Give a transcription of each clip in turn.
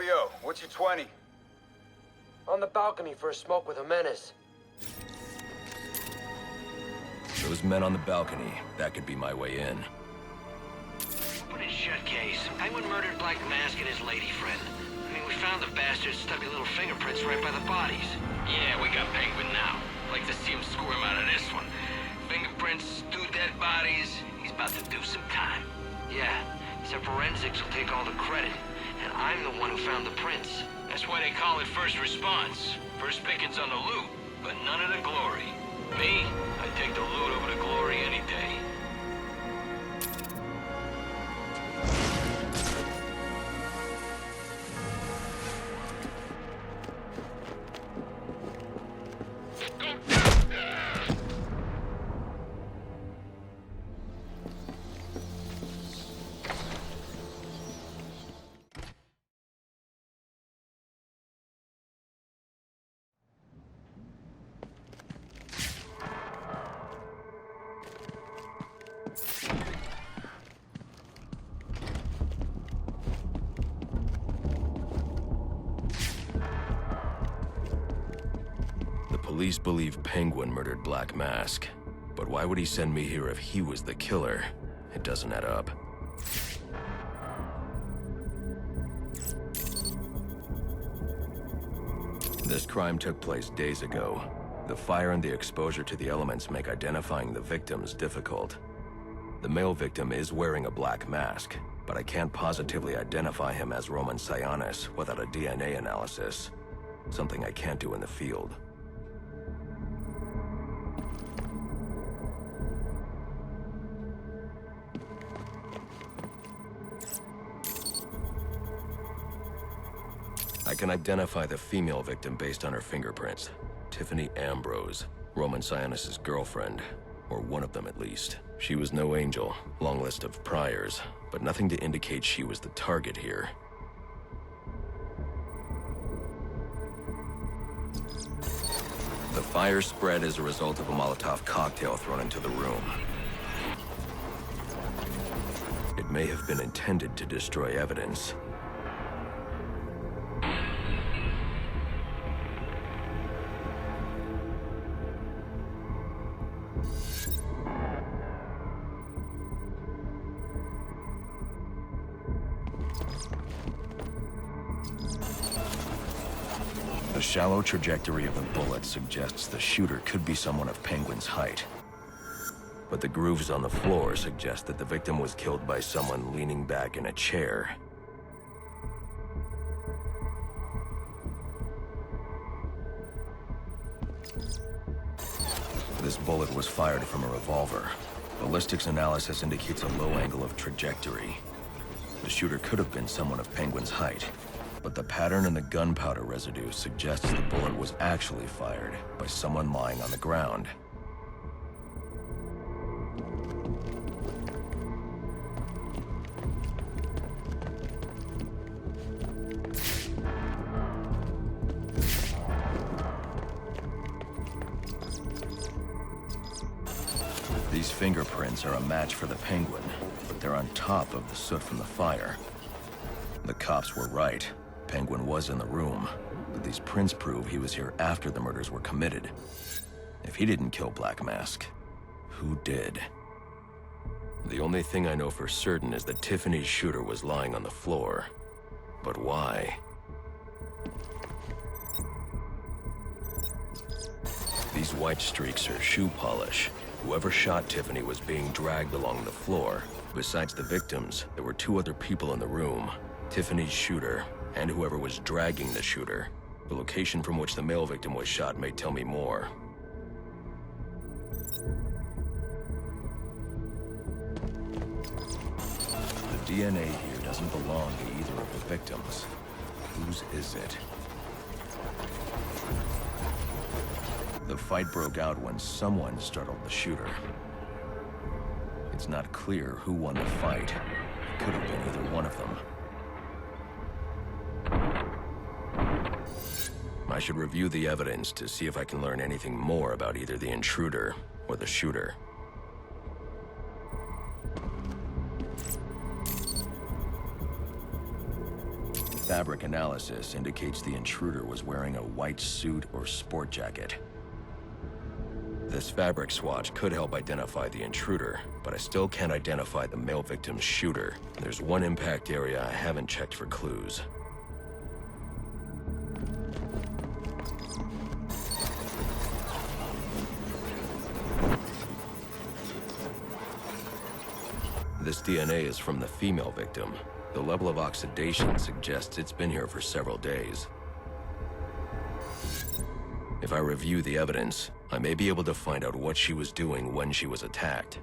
Coolio, what's your 20? On the balcony for a smoke with a menace. Those men on the balcony, that could be my way in. Open and shut case. Penguin murdered Black Mask and his lady friend. I mean, we found the bastards stuck little fingerprints right by the bodies. Yeah, we got Penguin now. Like to see him squirm out of this one. Fingerprints, 2 dead bodies. He's about to do some time. Yeah, except forensics will take all the credit. And I'm the one who found the prints. That's why they call it first response. First pickings on the loot, but none of the glory. Me, I take the loot over the glory any day. Police believe Penguin murdered Black Mask, but why would he send me here if he was the killer? It doesn't add up. This crime took place days ago. The fire and the exposure to the elements make identifying the victims difficult. The male victim is wearing a black mask, but I can't positively identify him as Roman Sionis without a DNA analysis, something I can't do in the field. I can identify the female victim based on her fingerprints. Tiffany Ambrose, Roman Sionis' girlfriend, or one of them at least. She was no angel, long list of priors, but nothing to indicate she was the target here. The fire spread as a result of a Molotov cocktail thrown into the room. It may have been intended to destroy evidence. The shallow trajectory of the bullet suggests the shooter could be someone of Penguin's height. But the grooves on the floor suggest that the victim was killed by someone leaning back in a chair. This bullet was fired from a revolver. Ballistics analysis indicates a low angle of trajectory. The shooter could have been someone of Penguin's height. But the pattern in the gunpowder residue suggests the bullet was actually fired by someone lying on the ground. These fingerprints are a match for the Penguin, but they're on top of the soot from the fire. The cops were right. Penguin was in the room, but these prints prove he was here after the murders were committed. If he didn't kill Black Mask, who did? The only thing I know for certain is that Tiffany's shooter was lying on the floor. But why? These white streaks are shoe polish. Whoever shot Tiffany was being dragged along the floor. Besides the victims, there were 2 other people in the room. Tiffany's shooter, and whoever was dragging the shooter. The location from which the male victim was shot may tell me more. The DNA here doesn't belong to either of the victims. Whose is it? The fight broke out when someone startled the shooter. It's not clear who won the fight. It could have been either one of them. I should review the evidence to see if I can learn anything more about either the intruder or the shooter. Fabric analysis indicates the intruder was wearing a white suit or sport jacket. This fabric swatch could help identify the intruder, but I still can't identify the male victim's shooter. There's one impact area I haven't checked for clues. This DNA is from the female victim. The level of oxidation suggests it's been here for several days. If I review the evidence, I may be able to find out what she was doing when she was attacked.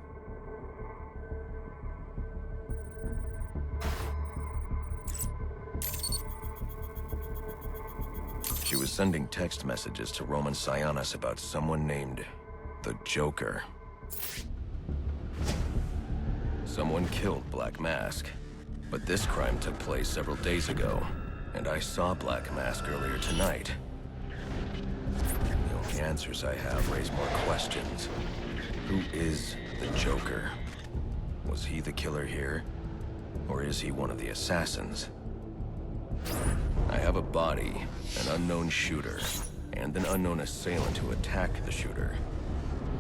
She was sending text messages to Roman Sionis about someone named the Joker. Someone killed Black Mask, but this crime took place several days ago, and I saw Black Mask earlier tonight. The only answers I have raise more questions. Who is the Joker? Was he the killer here? Or is he one of the assassins? I have a body, an unknown shooter, and an unknown assailant who attacked the shooter.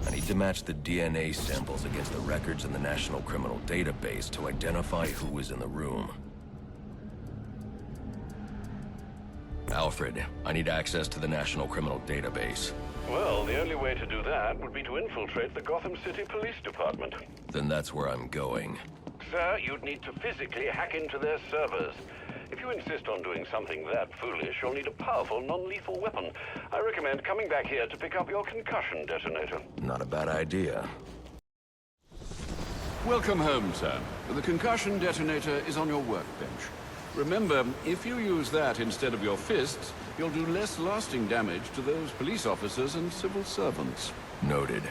I need to match the DNA samples against the records in the National Criminal Database to identify who was in the room. Alfred, I need access to the National Criminal Database. Well, the only way to do that would be to infiltrate the Gotham City Police Department. Then that's where I'm going. Sir, you'd need to physically hack into their servers. If you insist on doing something that foolish, you'll need a powerful, non-lethal weapon. I recommend coming back here to pick up your concussion detonator. Not a bad idea. Welcome home, sir. The concussion detonator is on your workbench. Remember, if you use that instead of your fists, you'll do less lasting damage to those police officers and civil servants. Noted.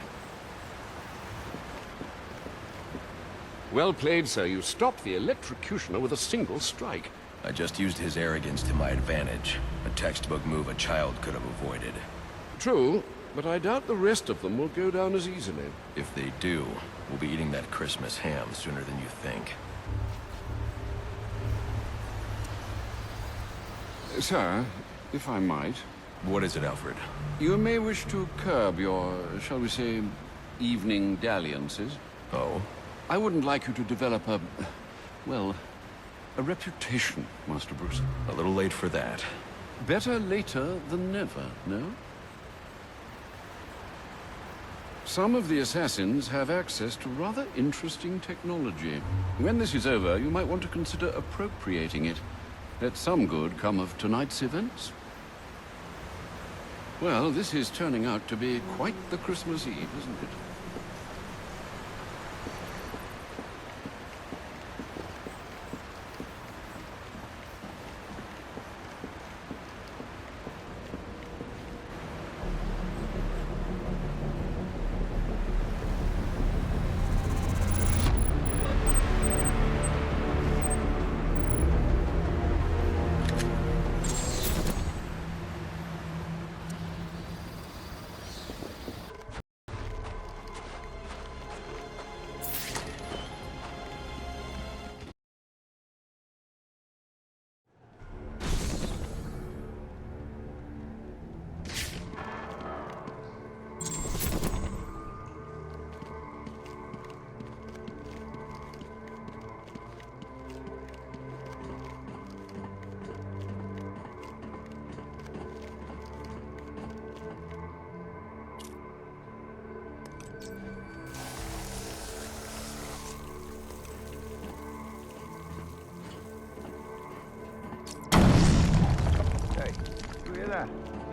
Well played, sir. You stopped the electrocutioner with a single strike. I just used his arrogance to my advantage. A textbook move a child could have avoided. True, but I doubt the rest of them will go down as easily. If they do, we'll be eating that Christmas ham sooner than you think. Sir, if I might. What is it, Alfred? You may wish to curb your, shall we say, evening dalliances. Oh? I wouldn't like you to develop a, well, a reputation, Master Bruce. A little late for that. Better later than never, no? Some of the assassins have access to rather interesting technology. When this is over, you might want to consider appropriating it. Let some good come of tonight's events. Well, this is turning out to be quite the Christmas Eve, isn't it?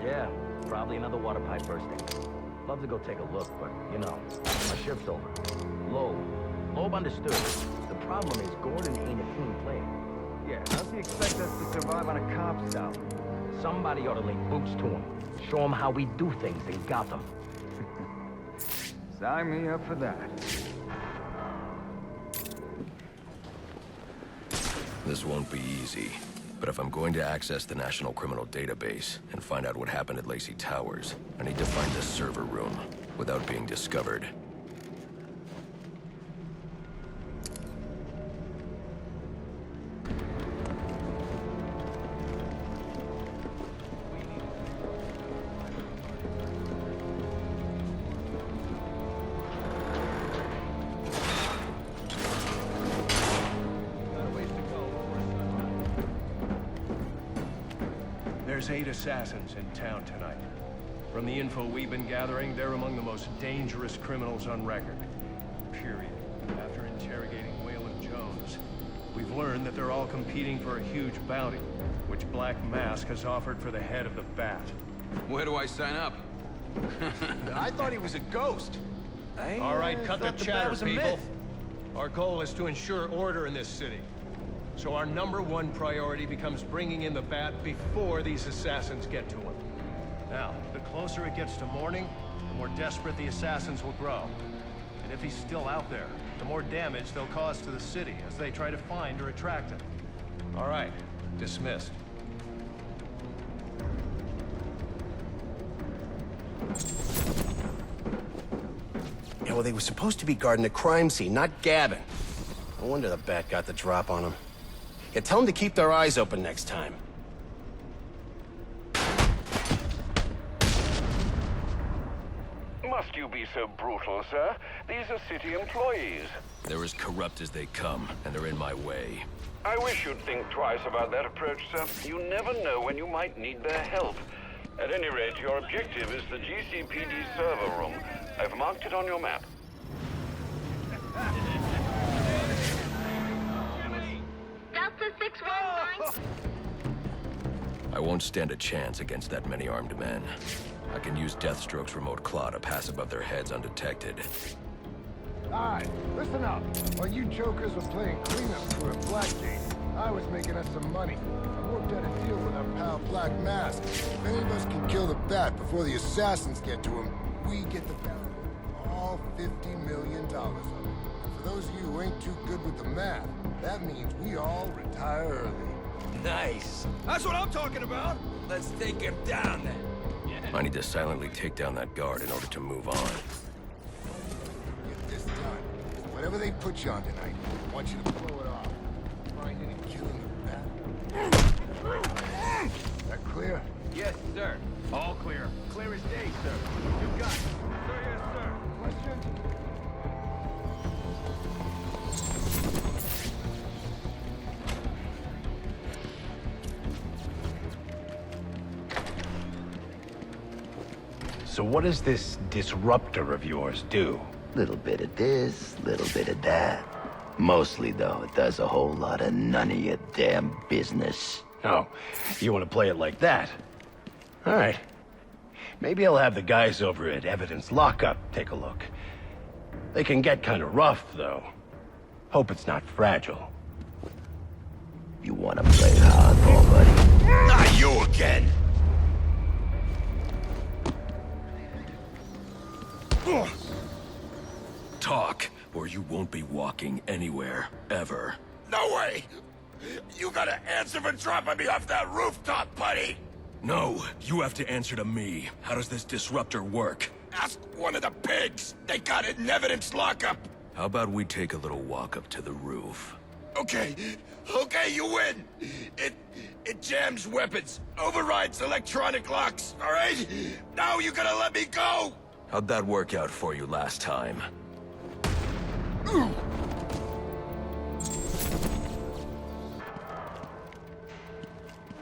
Yeah, probably another water pipe bursting. Love to go take a look, but, you know, my shift's over. Loeb understood. The problem is Gordon ain't a team player. Yeah, how's he expect us to survive on a cop's salary? Somebody ought to lay boots to him. Show him how we do things in Gotham. Sign me up for that. This won't be easy. But if I'm going to access the National Criminal Database and find out what happened at Lacey Towers, I need to find the server room without being discovered. There's 8 assassins in town tonight. From the info we've been gathering, they're among the most dangerous criminals on record. Period. After interrogating Waylon Jones, we've learned that they're all competing for a huge bounty, which Black Mask has offered for the head of the Bat. Where do I sign up? I thought he was a ghost. All right, cut the chatter, people. Our goal is to ensure order in this city. So our #1 priority becomes bringing in the Bat before these assassins get to him. Now, the closer it gets to morning, the more desperate the assassins will grow. And if he's still out there, the more damage they'll cause to the city as they try to find or attract him. All right, dismissed. Yeah, well, they were supposed to be guarding the crime scene, not Gavin. No wonder the Bat got the drop on him. Yeah, tell them to keep their eyes open next time. Must you be so brutal, sir? These are city employees. They're as corrupt as they come, and they're in my way. I wish you'd think twice about that approach, sir. You never know when you might need their help. At any rate, your objective is the GCPD server room. I've marked it on your map. Delta 619. I won't stand a chance against that many armed men. I can use Deathstroke's remote claw to pass above their heads undetected. Alright, listen up. While you jokers were playing cleanup crew at Blackgate, I was making us some money. I worked out a deal with our pal Black Mask. If any of us can kill the Bat before the assassins get to him, we get the bounty. All $50 million of it. And for those of you who ain't too good with the math, that means we all retire early. Nice. That's what I'm talking about. Let's take him down then. I need to silently take down that guard in order to move on. Get this done. Whatever they put you on tonight, I want you to blow it off. Finding and killing the Bat. Is that clear? Yes, sir. All clear. Clear as day, sir. You got it. Sir, yes, sir. Question? So what does this disruptor of yours do? Little bit of this, little bit of that. Mostly, though, it does a whole lot of none of your damn business. Oh, you want to play it like that? All right. Maybe I'll have the guys over at Evidence Lockup take a look. They can get kind of rough, though. Hope it's not fragile. You want to play hardball, buddy? Not you again! Talk, or you won't be walking anywhere, ever. No way! You gotta answer for dropping me off that rooftop, buddy! No, you have to answer to me. How does this disruptor work? Ask one of the pigs! They got it in Evidence Lockup! How about we take a little walk up to the roof? Okay, you win! It jams weapons, overrides electronic locks, alright? Now you gotta let me go! How'd that work out for you last time? We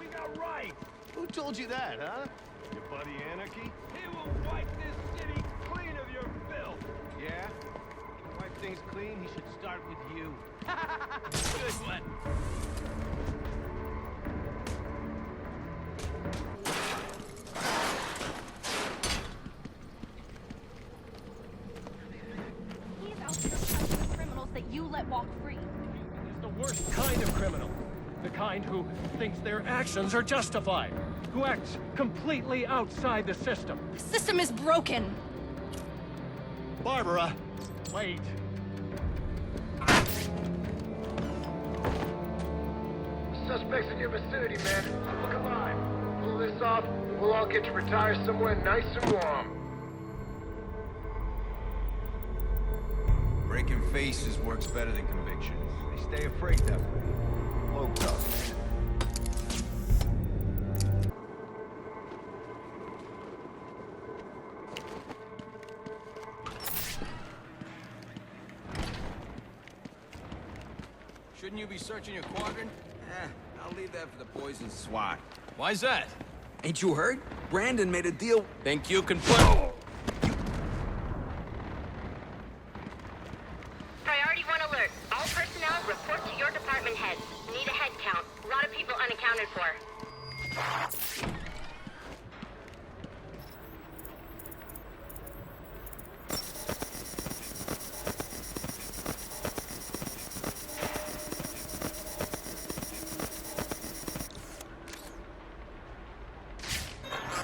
got right. Who told you that, huh? Your buddy Anarchy? He will wipe this city clean of your filth. Yeah? To wipe things clean, he should start with you. Good one. He's out there fighting the criminals that you let walk free. He's the worst kind of criminal. The kind who thinks their actions are justified. Who acts completely outside the system. The system is broken. Barbara, wait. Suspects in your vicinity, man. Look alive. Pull this off, we'll all get to retire somewhere nice and warm. Breaking faces works better than conviction. They stay afraid that way. Low tough. Shouldn't you be searching your quadrant? I'll leave that for the boys in SWAT. Why's that? Ain't you heard? Brandon made a deal. Think you can put... Priority 1 alert. All personnel report to your department heads. Need a head count. A lot of people unaccounted for.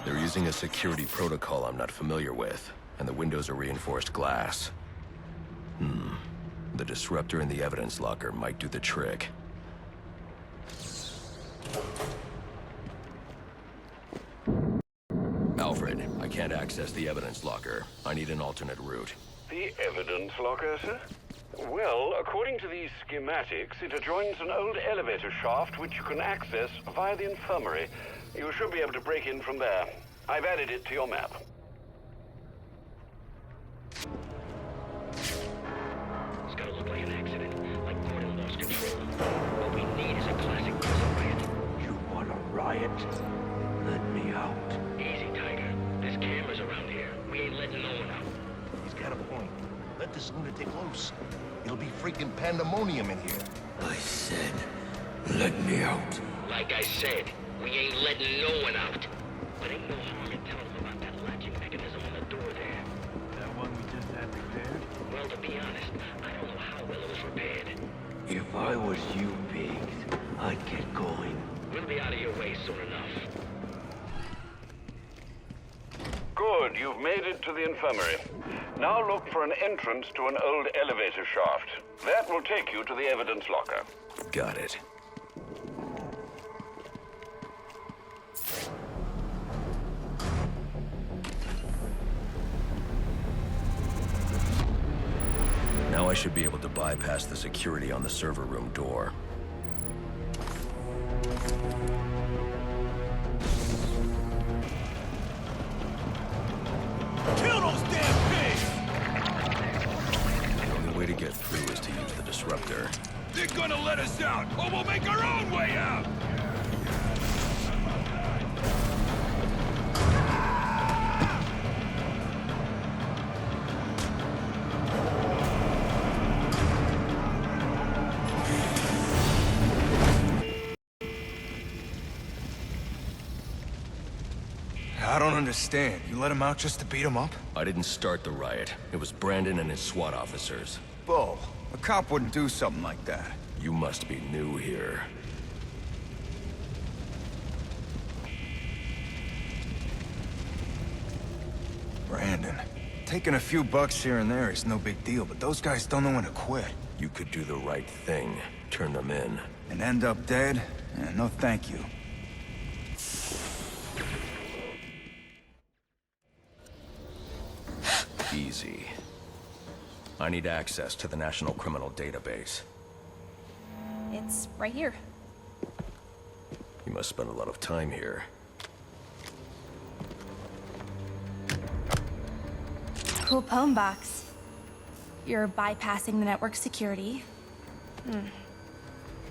They're using a security protocol I'm not familiar with, and the windows are reinforced glass. The disruptor in the evidence locker might do the trick. Alfred, I can't access the evidence locker. I need an alternate route. The evidence locker, sir? Well, according to these schematics, it adjoins an old elevator shaft which you can access via the infirmary. You should be able to break in from there. I've added it to your map. It's gonna look like an accident, like Gordon lost control. What we need is a classic prison riot. You want a riot? Let me out. Easy, Tiger. There's cameras around here. We ain't letting no one out. He's got a point. Let this lunatic loose. It'll be freaking pandemonium in here. I said, let me out. Like I said, we ain't letting no one out. But ain't no harm in telling them about that latching mechanism on the door there. That one we just had repaired? Well, to be honest, I don't know how well it was repaired. If I was you, Biggs, I'd get going. We'll be out of your way soon enough. Good, you've made it to the infirmary. Now look for an entrance to an old elevator shaft. That will take you to the evidence locker. Got it. Now I should be able to bypass the security on the server room door. Kill those damn pigs! The only way to get through is to use the disruptor. They're gonna let us out, or we'll make our own way out! I don't understand. You let him out just to beat him up? I didn't start the riot. It was Brandon and his SWAT officers. Bull. A cop wouldn't do something like that. You must be new here. Brandon. Taking a few bucks here and there is no big deal, but those guys don't know when to quit. You could do the right thing. Turn them in. And end up dead? No thank you. Easy. I need access to the National Criminal Database. It's right here. You must spend a lot of time here. Cool poem box. You're bypassing the network security.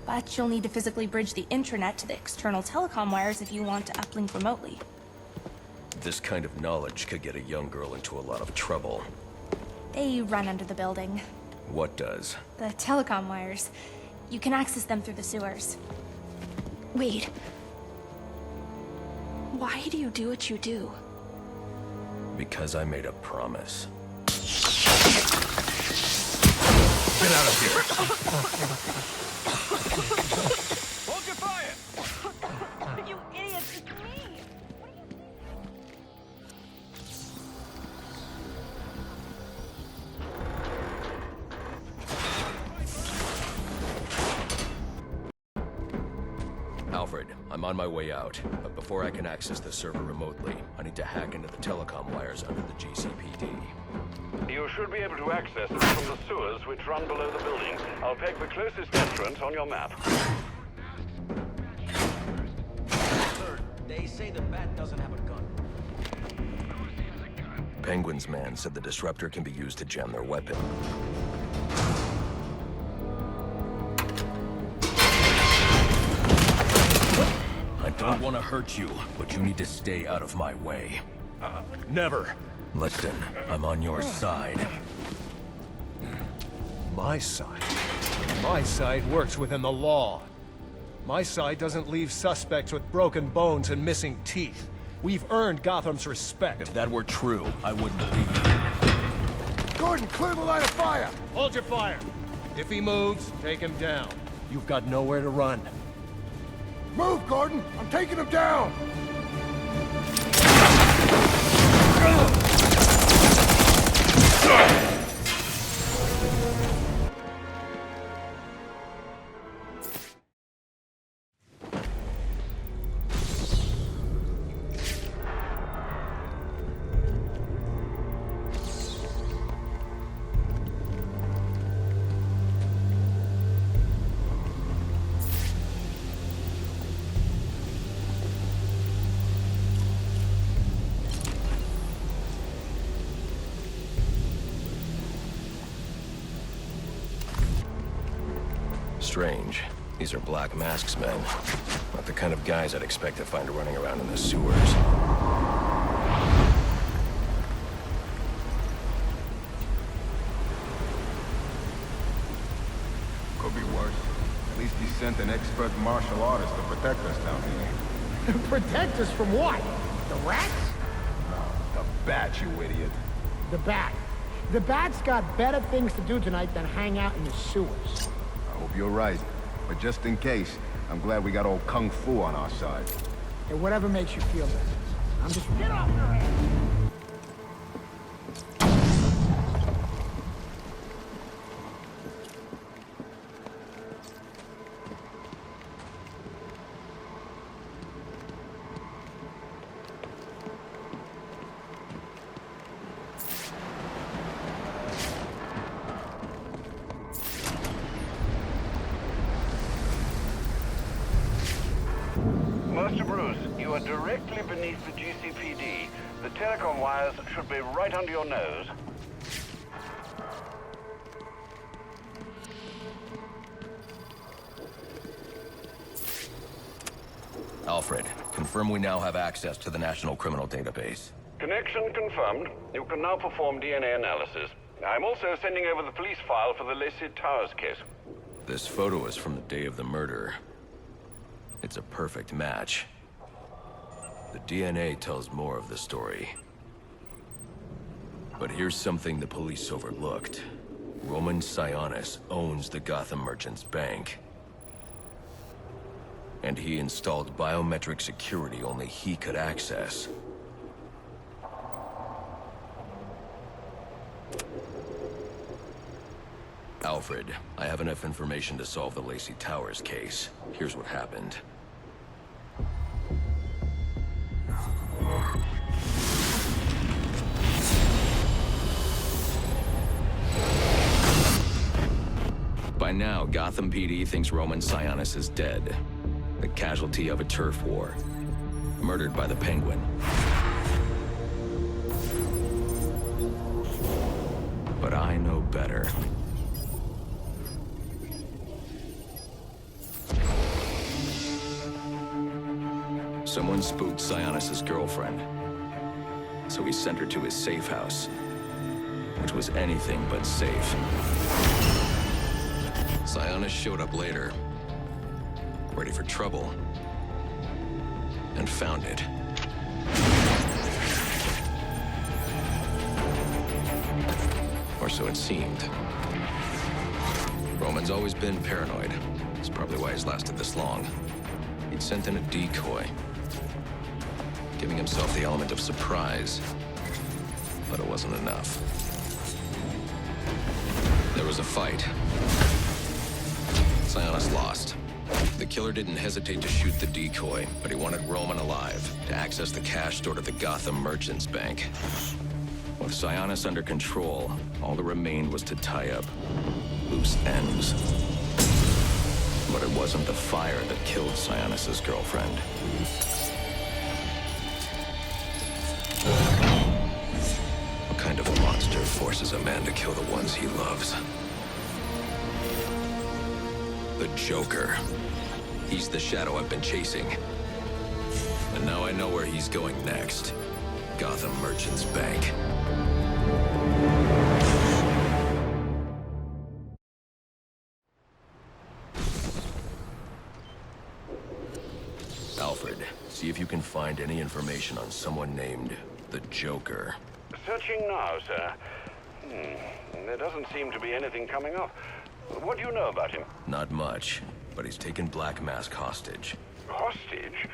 But you'll need to physically bridge the intranet to the external telecom wires if you want to uplink remotely. This kind of knowledge could get a young girl into a lot of trouble. They run under the building. What does? The telecom wires. You can access them through the sewers. Wait. Why do you do what you do? Because I made a promise. Get out of here! Hold your fire! You idiots, it's me! Alfred, I'm on my way out, but before I can access the server remotely, I need to hack into the telecom wires under the GCPD. You should be able to access them from the sewers which run below the building. I'll peg the closest entrance on your map. Sir, they say the bat doesn't have a gun. Penguin's man said the disruptor can be used to jam their weapon. I don't want to hurt you, but you need to stay out of my way. Never. Listen, I'm on your side. My side? My side works within the law. My side doesn't leave suspects with broken bones and missing teeth. We've earned Gotham's respect. If that were true, I wouldn't believe you. Gordon, clear the line of fire! Hold your fire. If he moves, take him down. You've got nowhere to run. Move, Gordon! I'm taking him down! Strange. These are Black Mask's men. Not the kind of guys I'd expect to find running around in the sewers. Could be worse. At least he sent an expert martial artist to protect us down here. Protect us from what? The rats? No, the bat, you idiot. The bat. The bat's got better things to do tonight than hang out in the sewers. I hope you're right. But just in case, I'm glad we got old Kung Fu on our side. Hey, whatever makes you feel better. I'm just... Get off your head! Master Bruce, you are directly beneath the GCPD. The telecom wires should be right under your nose. Alfred, confirm we now have access to the National Criminal Database. Connection confirmed. You can now perform DNA analysis. I'm also sending over the police file for the Lacey Towers case. This photo is from the day of the murder. It's a perfect match. The DNA tells more of the story. But here's something the police overlooked. Roman Sionis owns the Gotham Merchants Bank. And he installed biometric security only he could access. Alfred, I have enough information to solve the Lacey Towers case. Here's what happened. By now, Gotham PD thinks Roman Sionis is dead. The casualty of a turf war. Murdered by the Penguin. But I know better. Someone spooked Sionis' girlfriend. So he sent her to his safe house. Which was anything but safe. Sionis showed up later. Ready for trouble. And found it. Or so it seemed. Roman's always been paranoid. That's probably why he's lasted this long. He'd sent in a decoy. Giving himself the element of surprise. But it wasn't enough. There was a fight. Sionis lost. The killer didn't hesitate to shoot the decoy, but he wanted Roman alive to access the cash stored at the Gotham Merchants Bank. With Sionis under control, all that remained was to tie up loose ends. But it wasn't the fire that killed Sionis' girlfriend. What kind of monster forces a man to kill the ones he loves? The Joker. He's the shadow I've been chasing. where he's going next. Gotham Merchants Bank. Alfred, see if you can find any information on someone named the Joker. Searching now, sir. There doesn't seem to be anything coming up. What do you know about him? Not much, but he's taken Black Mask hostage. Hostage?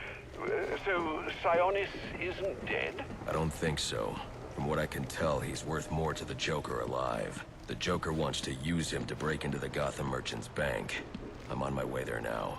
So Sionis isn't dead? I don't think so. From what I can tell, he's worth more to the Joker alive. The Joker wants to use him to break into the Gotham Merchants Bank. I'm on my way there now.